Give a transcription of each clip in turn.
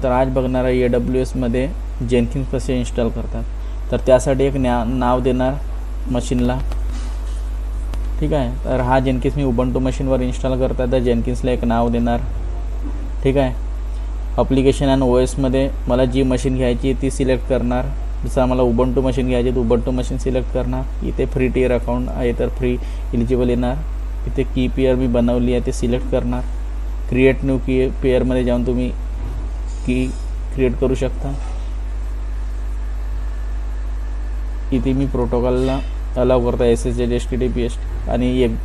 त्याच्यानंतर आज बघणार आहे AWS मध्ये जेनकिन्स कसे इन्स्टॉल करतात. तर त्यासाठी एक नाव देणार मशीनला. ठीक आहे. तर हा जेनकिन्स मी उबंटू मशीनवर इन्स्टॉल करता, तर जेनकिन्सला एक नाव देणार. ठीक आहे. ॲप्लिकेशन आणि OS मध्ये मला जी मशीन घ्यायची ती सिलेक्ट करणार. जसं मला उबंटू मशीन घ्यायची तर उबंटू मशीन सिलेक्ट करणार. इथे फ्री टियर अकाउंट आहे तर फ्री एलिजिबल येणार. इथे की पेअर मी बनवली आहे ते सिलेक्ट करणार. क्रिएट न्यू की पेअरमध्ये जाऊन तुम्ही की क्रिएट करू शकता. इथे मी प्रोटोकॉलला अलाव करता SSH HTTPS आणि एक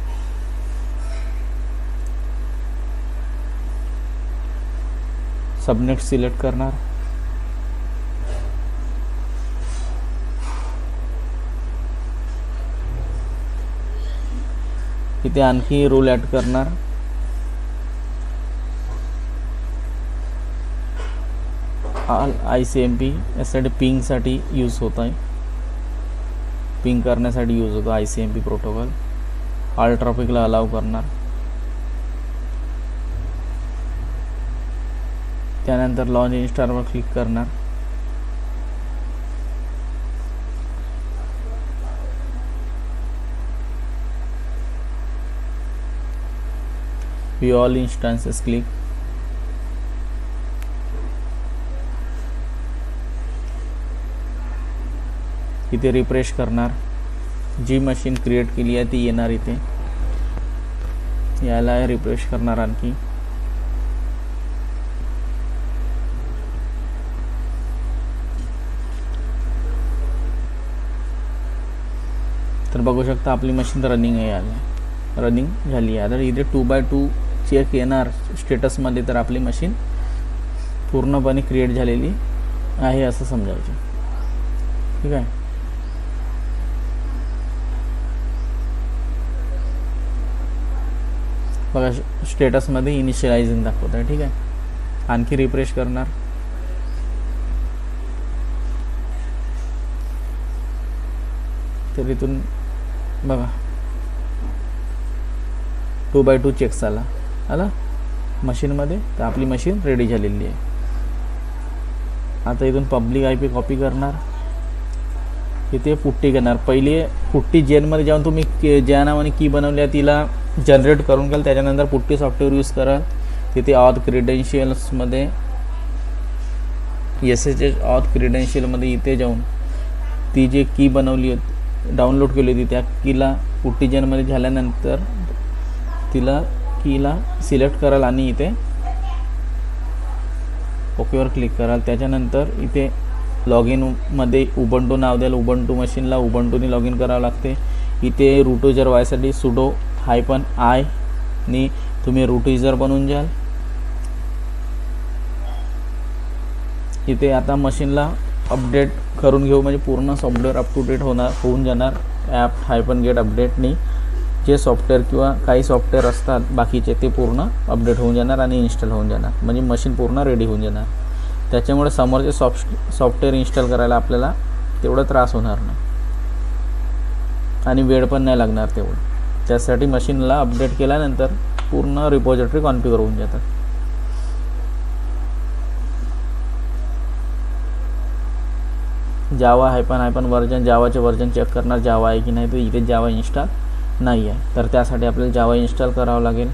सबनेट सिलेक्ट करणार. इथे आणखी रूल ॲड करणार. ICMP यासाठी पिंगसाठी यूज होत आहे. पिंग करण्यासाठी यूज होतो ICMP प्रोटोकॉल. ऑल ट्रॅफिकला अलाव करणार. त्यानंतर लॉन्च इन्स्टॉलवर क्लिक करणार. View all instances click. इथे रिफ्रेश करणार. जी मशीन क्रिएट केली आहे ती येणार. इथे याला रिफ्रेश करणार आणखी. तर बघू शकता आपली मशीन रनिंग आहे. रनिंग झाली आहे. तर इथे 2x2 चेक येणार स्टेटसमध्ये. तर आपली मशीन पूर्णपणे क्रिएट झालेली आहे असं समजायचं. ठीक आहे. बघा स्टेटसमध्ये इनिशियलायझिंग दाखवत आहे. ठीक आहे. आणखी रिफ्रेश करणार. तर इथून बघा 2x2 चेक्स आला मशीनमध्ये. तर आपली मशीन रेडी झालेली आहे. आता इथून पब्लिक IP कॉपी करणार. इथे पुट्टी घेणार. पहिले पुट्टी जेनमध्ये जाऊन तुम्ही ज्या नावाने की बनवली आहे तिला जनरेट करून घ्याल. त्याच्यानंतर पुट्टी सॉफ्टवेअर यूज कराल. तिथे ऑथ क्रेडेन्शियल्समध्ये SSH ऑथ क्रेडेन्शियलमध्ये इथे जाऊन ती जी की बनवली होती डाउनलोड केली होती त्या कीला पुट्टी जेनमध्ये झाल्यानंतर तिला कीला सिलेक्ट कराल आणि इथे ओकेवर क्लिक कराल. त्याच्यानंतर इथे लॉग इनमध्ये उबंटू नाव द्याल. उबंटू मशीनला उबंटूने लॉग इन करावं लागते. इथे रूट युजर व्हायसाठी sudo -i नी तुम्ही रूट युजर बनवून जाल. इथे आता मशीनला अपडेट करून घेऊ म्हणजे पूर्ण सॉफ्टवेअर अप टू डेट होऊन जाणार. apt-get अपडेटनी जे सॉफ्टवेअर किंवा काही सॉफ्टवेअर असतात बाकीचे ते पूर्ण अपडेट होऊन जाणार आणि इन्स्टॉल होऊन जाणार. म्हणजे मशीन पूर्ण रेडी होऊन जाणार. त्याच्यामुळे समोरचे सॉफ्टवेअर इन्स्टॉल करायला आपल्याला तेवढा त्रास होणार नाही आणि वेळ पण नाही लागणार तेवढं. त्यासाठी मशीनला अपडेट केल्यानंतर पूर्ण रिपॉझिटरी कॉन्फिगर होऊन जातात. जावा हायपन वर्जन जावाचे वर्जन चेक करणार जावा आहे की नाही. तर इथे जावा इन्स्टॉल नाही आहे. तर त्यासाठी आपल्याला जावा इन्स्टॉल करावं लागेल.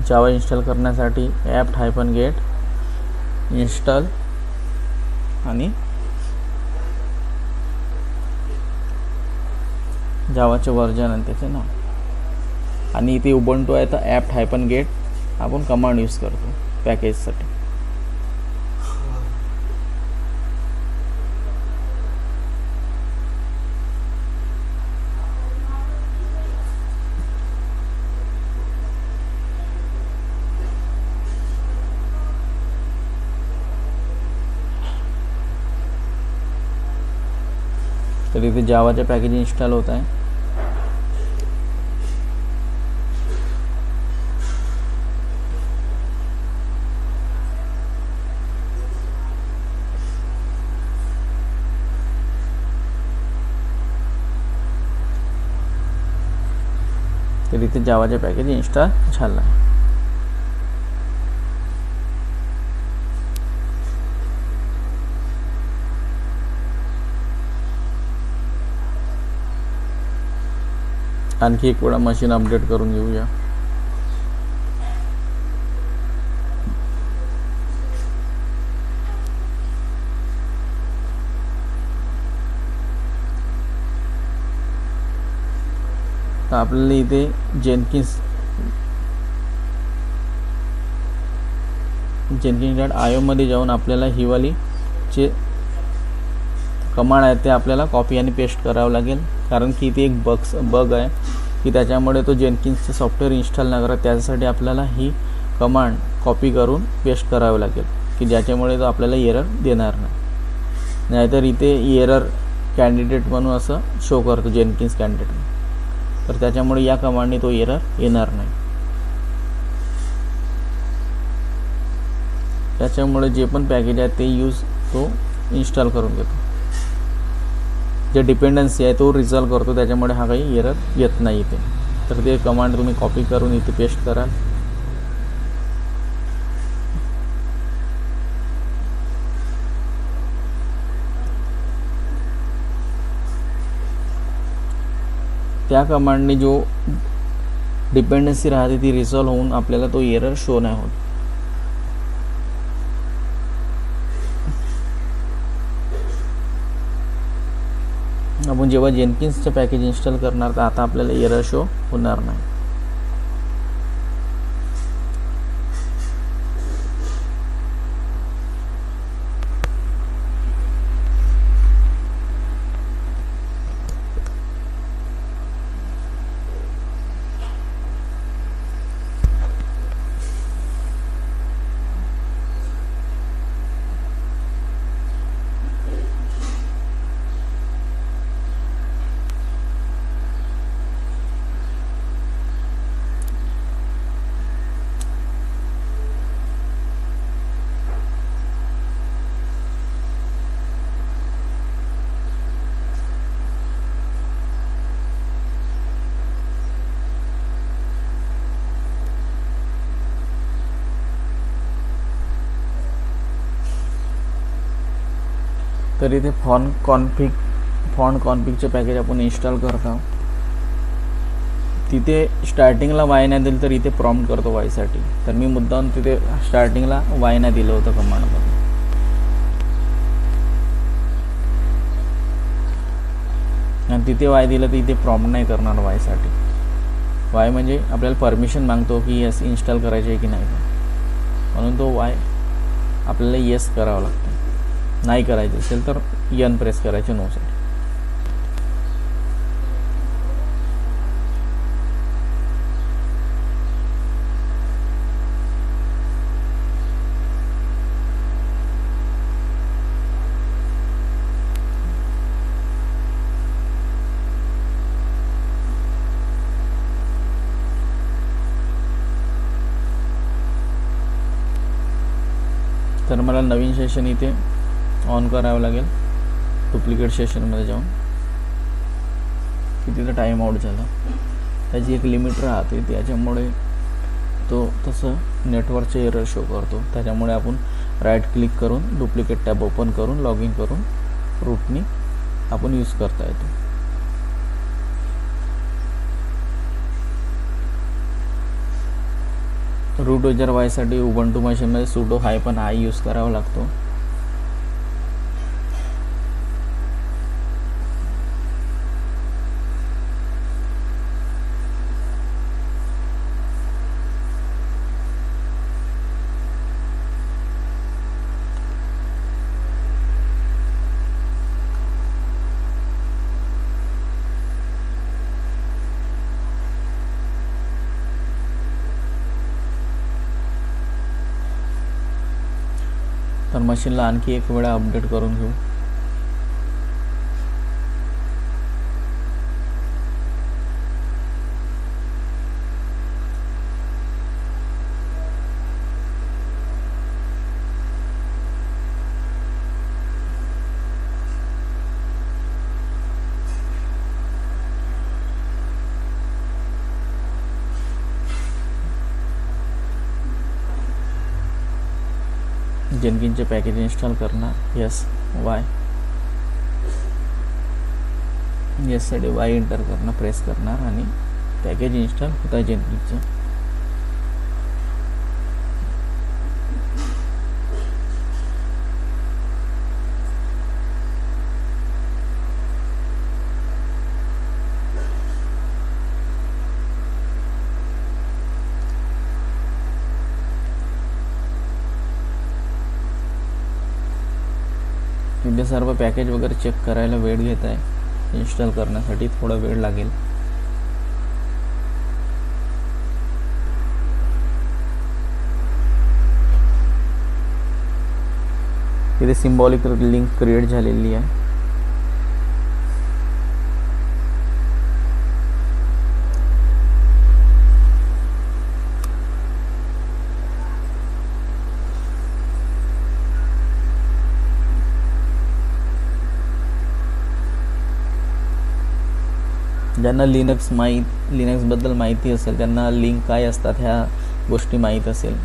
जावा इन्स्टॉल करण्यासाठी apt-get इन्स्टॉल आणि जावाचे वर्जन आणि त्याचे नाव. आणि इथे उबंटू आहे तर apt-get आपण कमांड यूज करतो पॅकेजसाठी. तर इथे जावाचे पॅकेज इन्स्टॉल होत आहे. तर इथे जावाचे पॅकेज इन्स्टॉल झालं आहे. आणखी एक वेळा मशीन अपडेट करून घेऊया. तर आपल्याला इथे जेनकिन्स डॉट IO मध्ये जाऊन आपल्याला ही वाली जे कमांड आहे ते आपल्याला कॉपी आणि पेस्ट करावं लागेल, कारण की इथे एक बग आहे की त्याच्यामुळे तो जेनकिन्सचं सॉफ्टवेअर इन्स्टॉल नाही करत. त्याच्यासाठी आपल्याला ही कमांड कॉपी करून पेस्ट करावं लागेल की ज्याच्यामुळे तो आपल्याला एरर देणार नाही. नाहीतर इथे एरर कॅन्डिडेट म्हणून असं शो करतो जेनकिन्स कॅन्डिडेट, तर त्याच्यामुळे या कमांडने तो एरर येणार नाही. त्याच्यामुळे जे पण पॅकेज आहे ते तो इन्स्टॉल करून घेतो. जे डिपेंडन्सी आहे तो रिझॉल्व करतो, त्याच्यामुळे हा काही एरर येत नाही इथे. तर ते कमांड तुम्ही कॉपी करून इथे पेस्ट कराल. त्या कमांडने जो डिपेंडन्सी राहते ती रिझॉल्व होऊन आपल्याला तो एरर शो नाही होत. आपण जेव्हा जेनकिन्सचं पॅकेज इन्स्टॉल करणार तर आता आपल्याला एरर शो होणार नाही. तर इथे फॉन्ट कॉन्फिगचे पॅकेज आपण इन्स्टॉल करतो. तिथे स्टार्टिंगला वाय नाही दिलं तर इथे प्रॉम्प्ट करतो वायसाठी. तर मी मुद्दाम तिथे स्टार्टिंगला वाय नाही दिलं होतं कमांडमध्ये. आणि तिथे वाय दिलं तर इथे प्रॉम्प्ट नाही करणार वायसाठी. वाय म्हणजे आपल्याला परमिशन मागतो की येस इन्स्टॉल करायचे आहे की नाही, म्हणून तो वाय आपल्याला येस करावा लागतो. नाही करायचं असेल तर यन प्रेस करायचे नोसाठी. तर मला नवीन सेशन इथे ऑन करावं लागेल डुप्लिकेट सेशनमध्ये जाऊन. की तिथं टाईम आउट झाला, त्याची एक लिमिट राहते, त्याच्यामुळे तो तसं नेटवर्कचे एरर शो करतो. त्याच्यामुळे आपण राईट क्लिक करून डुप्लिकेट टॅब ओपन करून लॉग इन करून रूटनी आपण यूज करता येतो. रूट युजर वायसाठी उबंटू मशीनमध्ये सुडो -i यूज करावा लागतो. तर मशीनला आणखी एक वेळा अपडेट करून घेऊ. जेनकिनचे पॅकेज इन्स्टॉल करणार. यस वाय, येससाठी वाय एंटर करणं, प्रेस करणार आणि पॅकेज इन्स्टॉल होत आहे जेनकिनचं. इथे सर्व पॅकेज वगैरे चेक करायला वेळ घेत आहे. इन्स्टॉल करण्यासाठी थोडा वेळ लागेल. इथे सिम्बॉलिक लिंक क्रिएट झालेली आहे. ज्यांना लिनक्सबद्दल माहिती असेल त्यांना लिंक काय असतात ह्या गोष्टी माहीत असेल.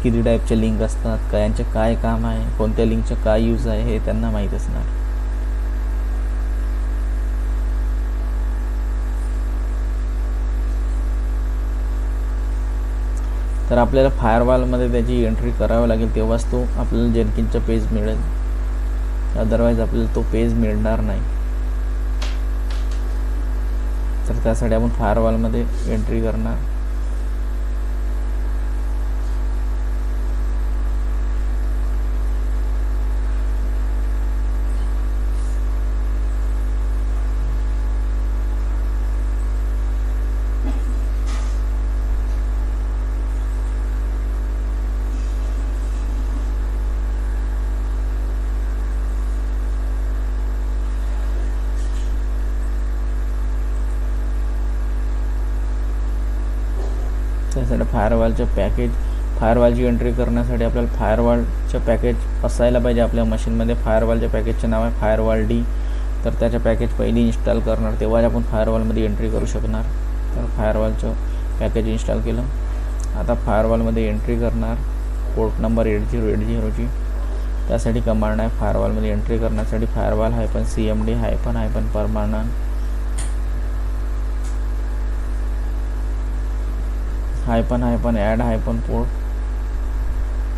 किती टाईपचे लिंक असतात, यांचे काय काम आहे, कोणत्या लिंकचं काय यूज आहे हे त्यांना माहीत असणार. तर आपल्याला फायरवॉलमध्ये त्याची एंट्री करावी लागेल, तेव्हाच तो आपल्याला जेनकिनचा पेज मिळेल. अदरवाईज आपल्याला तो पेज मिळणार नाही. तर त्यासाठी आपण फायरवॉलमध्ये एंट्री करणार. त्यासाठी फायरवॉलची एंट्री करण्यासाठी आपल्याला फायरवॉलचं पॅकेज असायला पाहिजे आपल्या मशीनमध्ये. फायरवॉलच्या पॅकेजचं नाव आहे फायरवॉल डी. तर त्याचं पॅकेज पहिली इन्स्टॉल करणार, तेव्हाच आपण फायरवॉलमध्ये एंट्री करू शकणार. तर फायरवॉलचं पॅकेज इन्स्टॉल केलं. आता फायरवॉलमध्ये एंट्री करणार पोर्ट नंबर 8080ची. त्यासाठी कमांड आहे फायरवॉलमध्ये एंट्री करण्यासाठी firewall -cmd -permanent -add -port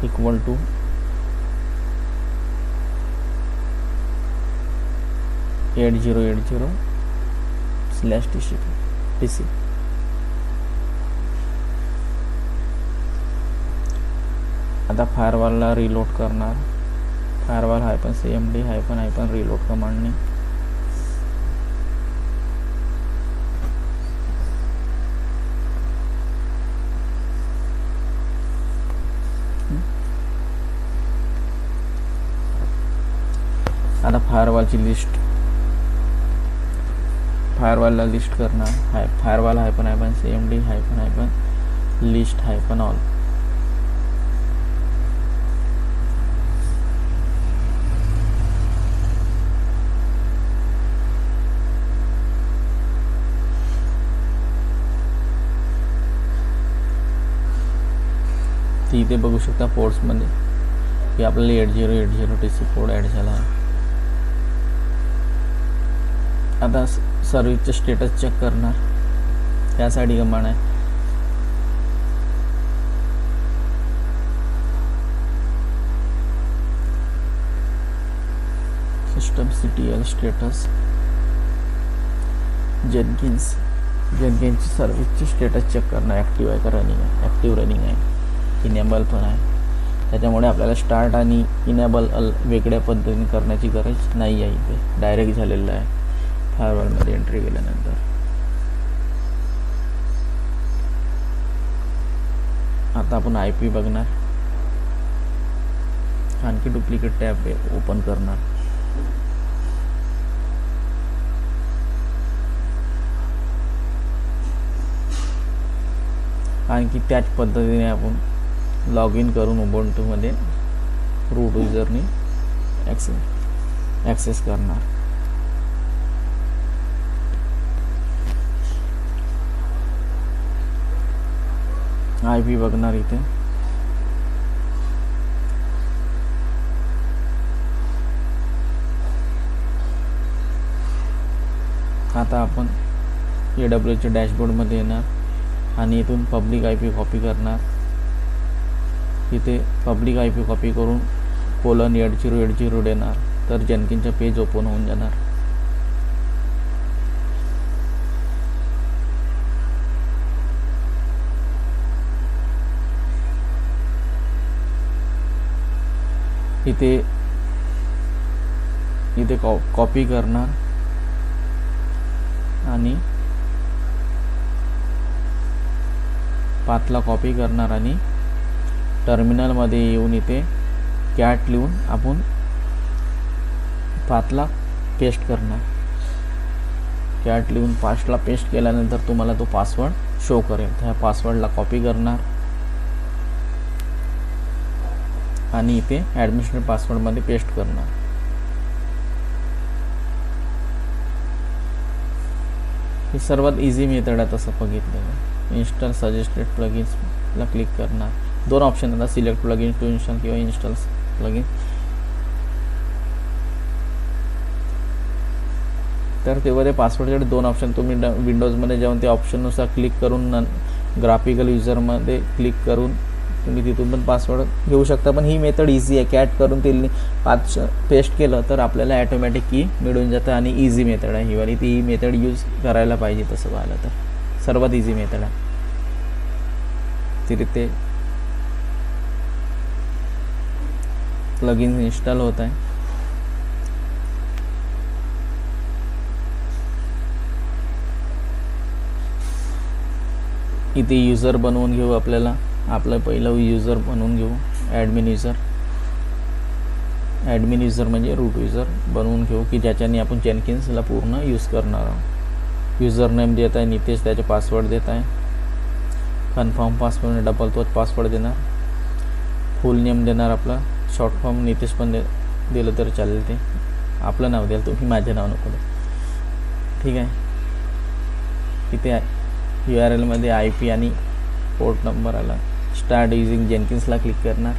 equal to /8080/tc. आता फायरवॉलला रिलोड करणार. फायरवॉल -cmd -reload कमांडने. आता फायरवॉलची फायरवॉलला लिस्ट करणार. Firewall -cmd -list -all. इथे बघू शकता पोर्ट्समध्ये की आपल्याला 8080 पोर्ट ॲड झाला आहे. आता सर्व्हिसचे स्टेटस चेक करणार. त्यासाठी कमांड आहे systemctl स्टेटस जेनकिन्सची सर्व्हिसची स्टेटस चेक करणार. ॲक्टिव्ह आहे का रनिंग आहे इनेबल पण आहे. त्याच्यामुळे आपल्याला स्टार्ट आणि इनेबल वेगळ्या पद्धतीने करण्याची गरज नाही आहे. इथे डायरेक्ट झालेलं आहे फायरवॉलमध्ये एंट्री केल्यानंतर. आता आपण IP बघणार. आणखी डुप्लिकेट टॅब ओपन करणार. आणखी त्याच पद्धतीने आपण लॉग इन करून उबुंटूमध्ये रूट युजरने ॲक्सेस करणार. IP बघणार. इथे आता आपण AWSच्या डॅशबोर्डमध्ये येणार आणि इथून पब्लिक IP कॉपी करणार. इथे पब्लिक IP कॉपी करून :8080 देणार, तर जेनकिन्सचं पेज ओपन होऊन जाणार. इथे कॉपी करणार आणि पाथला कॉपी करणार आणि टर्मिनलमध्ये येऊन इथे कॅट लिहून आपण पाथला पेस्ट करणार. कॅट लिहून पाथला पेस्ट केल्यानंतर तुम्हाला तो पासवर्ड शो करेल. त्या पासवर्डला कॉपी करणार आणि इथे ॲडमिनिस्ट्रेटर पासवर्डमध्ये पेस्ट करणार. ही सर्वात इझी मेथड आहे तसं बघितलं. इन्स्टॉल सजेस्टेड प्लगइन्सला क्लिक करणार. 2 ऑप्शन येतात, सिलेक्ट प्लगइन्स टू इन्स्टॉल किंवा इन्स्टॉल प्लगइन्स. तर तेव्हा ते पासवर्डचे 2 ऑप्शन तुम्ही विंडोजमध्ये जाऊन त्या ऑप्शननुसार क्लिक करून ग्राफिकल युजरमध्ये क्लिक करून तुम्ही तिथून पण पासवर्ड घेऊ शकता. पण ही मेथड इझी आहे. कॅट करून ते पाथ पेस्ट केलं तर आपल्याला ॲटोमॅटिक की मिळून जातं आणि इझी मेथड आहे ही वाली. ती मेथड यूज करायला पाहिजे तसं पाहिलं तर. सर्वात इझी मेथड आहे. तिथे प्लगइन इन्स्टॉल होत आहे. इथे युजर बनवून घेऊ. आपलं पहिलं युजर बनवून घेऊ. ॲडमिन युजर म्हणजे रूट युजर बनवून घेऊ की ज्याच्याने आपण जेनकिन्सला पूर्ण यूज करणार आहोत. युजर नेम देत आहे नितेश, त्याचे पासवर्ड देत आहे. कन्फर्म पासवर्ड डबल तोच पासवर्ड देणार. फुल नेम देणार आपला. शॉर्ट फॉर्म नितेश पण दिलं तर चालेल. ते आपलं नाव द्याल तुम्ही, माझे नाव नको द्या. ठीक आहे. इथे URL IP आणि पोर्ट नंबर आला. स्टार्ट युजिंग जेनकिन्सला क्लिक करणार.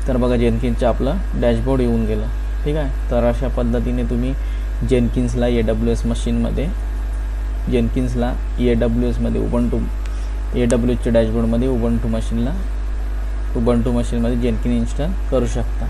तर बघा जेनकिन्सचं आपलं डॅशबोर्ड येऊन गेलं. ठीक आहे. तर अशा पद्धतीने तुम्ही जेनकिन्सला AWS मशीनमध्ये AWSमध्ये AWSच्या डॅशबोर्डमध्ये उबंटू मशीनमध्ये जेनकिन्स इन्स्टॉल करू शकता.